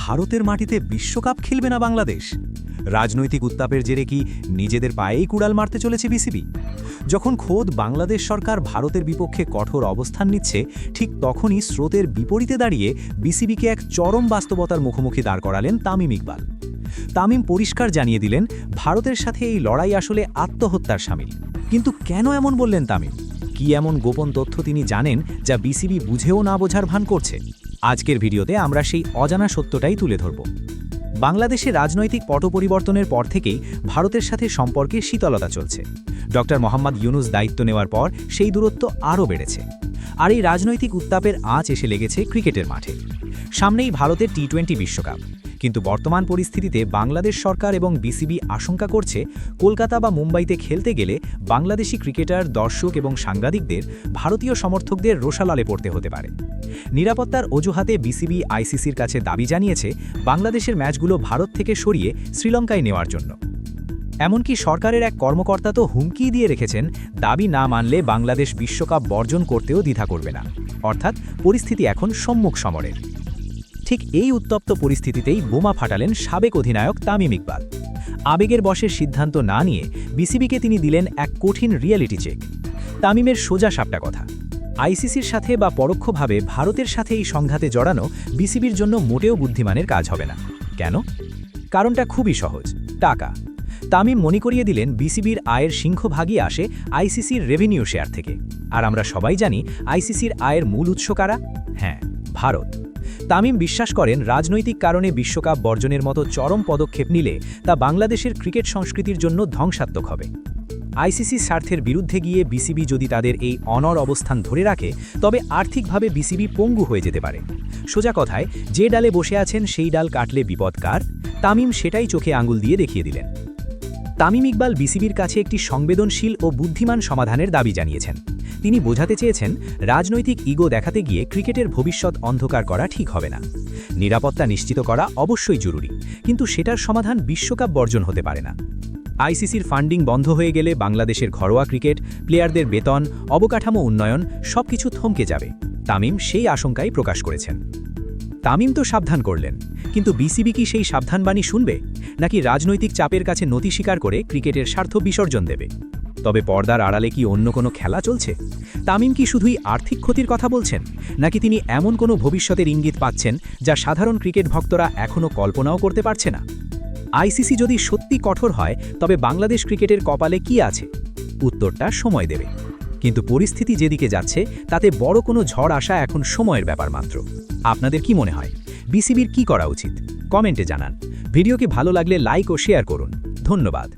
ভারতের মাটিতে বিশ্বকাপ খেলবে না বাংলাদেশ? রাজনৈতিক উত্তাপের জেরে কি নিজেদের পায়েই কুড়াল মারতে চলেছে বিসিবি? যখন খোদ বাংলাদেশ সরকার ভারতের বিপক্ষে কঠোর অবস্থান নিচ্ছে, ঠিক তখনই স্রোতের বিপরীতে দাঁড়িয়ে বিসিবিকে এক চরম বাস্তবতার মুখোমুখি দাঁড় করালেন তামিম ইকবাল। তামিম পরিষ্কার জানিয়ে দিলেন, ভারতের সাথে এই লড়াই আসলে আত্মহত্যার শামিল। কিন্তু কেন এমন বললেন তামিম? কি এমন গোপন তথ্য তিনি জানেন যা বিসিবি বুঝেও না বোঝার ভান করছে? আজকের ভিডিওতে আমরা সেই অজানা সত্যটাই তুলে ধরব। বাংলাদেশে রাজনৈতিক পট পরিবর্তনের পর থেকেই ভারতের সাথে সম্পর্কে শীতলতা চলছে। ডক্টর মোহাম্মদ ইউনুস দায়িত্ব নেওয়ার পর সেই দূরত্ব আরও বেড়েছে। আর এই রাজনৈতিক উত্তাপের আঁচ এসে লেগেছে ক্রিকেটের মাঠে। সামনেই ভারতের টি-20 বিশ্বকাপ। কিন্তু বর্তমান পরিস্থিতিতে বাংলাদেশ সরকার এবং বিসিবি আশঙ্কা করছে, কলকাতা বা মুম্বাইতে খেলতে গেলে বাংলাদেশি ক্রিকেটার, দর্শক এবং সাংবাদিকদের ভারতীয় সমর্থকদের রোষালালে পড়তে হতে পারে। নিরাপত্তার অজুহাতে বিসিবি আইসিসির কাছে দাবি জানিয়েছে বাংলাদেশের ম্যাচগুলো ভারত থেকে সরিয়ে শ্রীলঙ্কায় নেওয়ার জন্য। এমনকি সরকারের এক কর্মকর্তা তো হুমকি দিয়ে রেখেছেন, দাবি না মানলে বাংলাদেশ বিশ্বকাপ বর্জন করতেও দ্বিধা করবে না। অর্থাৎ পরিস্থিতি এখন সম্মুখ সমরের। ঠিক এই উত্তপ্ত পরিস্থিতিতেই বোমা ফাটালেন সাবেক অধিনায়ক তামিম ইকবাল। আবেগের বশে সিদ্ধান্ত না নিয়ে বিসিবিকে তিনি দিলেন এক কঠিন রিয়েলিটি চেক। তামিমের সোজা সাপটা কথা, আইসিসির সাথে বা পরোক্ষভাবে ভারতের সাথে এই সংঘাতে জড়ানো বিসিবির জন্য মোটেও বুদ্ধিমানের কাজ হবে না। কেন? কারণটা খুবই সহজ, টাকা। তামিম মনে করিয়ে দিলেন, বিসিবির আয়ের সিংহভাগই আসে আইসিসির রেভিনিউ শেয়ার থেকে। আর আমরা সবাই জানি আইসিসির আয়ের মূল উৎস কারা? হ্যাঁ, ভারত। তামিম বিশ্বাস করেন, রাজনৈতিক কারণে বিশ্বকাপ বর্জনের মতো চরম পদক্ষেপ নিলে তা বাংলাদেশের ক্রিকেট সংস্কৃতির জন্য ধ্বংসাত্মক হবে। আইসিসির স্বার্থের বিরুদ্ধে গিয়ে বিসিবি যদি তাদের এই অনড় অবস্থান ধরে রাখে, তবে আর্থিকভাবে বিসিবি পঙ্গু হয়ে যেতে পারে। সোজা কথায়, যে ডালে বসে আছেন সেই ডাল কাটলে বিপদ কার? তামিম সেটাই চোখে আঙুল দিয়ে দেখিয়ে দিলেন। তামিম ইকবাল বিসিবির কাছে একটি সংবেদনশীল ও বুদ্ধিমান সমাধানের দাবি জানিয়েছেন। তিনি বোঝাতে চেয়েছেন, রাজনৈতিক ইগো দেখাতে গিয়ে ক্রিকেটের ভবিষ্যৎ অন্ধকার করা ঠিক হবে না। নিরাপত্তা নিশ্চিত করা অবশ্যই জরুরি, কিন্তু সেটার সমাধান বিশ্বকাপ বর্জন হতে পারে না। আইসিসির ফান্ডিং বন্ধ হয়ে গেলে বাংলাদেশের ঘরোয়া ক্রিকেট, প্লেয়ারদের বেতন, অবকাঠামো উন্নয়ন সবকিছু থমকে যাবে। তামিম সেই আশঙ্কাই প্রকাশ করেছেন। তামিম তো সাবধান করলেন, কিন্তু বিসিবি কি সেই সাবধানবাণী শুনবে, নাকি রাজনৈতিক চাপের কাছে নতি স্বীকার করে ক্রিকেটের স্বার্থ বিসর্জন দেবে? তবে পর্দার আড়ালে কি অন্য কোনো খেলা চলছে? তামিম কি শুধুই আর্থিক ক্ষতির কথা বলছেন, নাকি তিনি এমন কোনো ভবিষ্যতের ইঙ্গিত পাচ্ছেন যা সাধারণ ক্রিকেট ভক্তরা এখনও কল্পনাও করতে পারছে না? আইসিসি যদি সত্যি কঠোর হয়, তবে বাংলাদেশ ক্রিকেটের কপালে কি আছে? উত্তরটা সময় দেবে। কিন্তু পরিস্থিতি যেদিকে যাচ্ছে, তাতে বড় কোনো ঝড় আসা এখন সময়ের ব্যাপার মাত্র। আপনাদের কি মনে হয়, বিসিবির কি করা উচিত? কমেন্টে জানান। ভিডিওকে ভালো লাগলে লাইক ও শেয়ার করুন। ধন্যবাদ।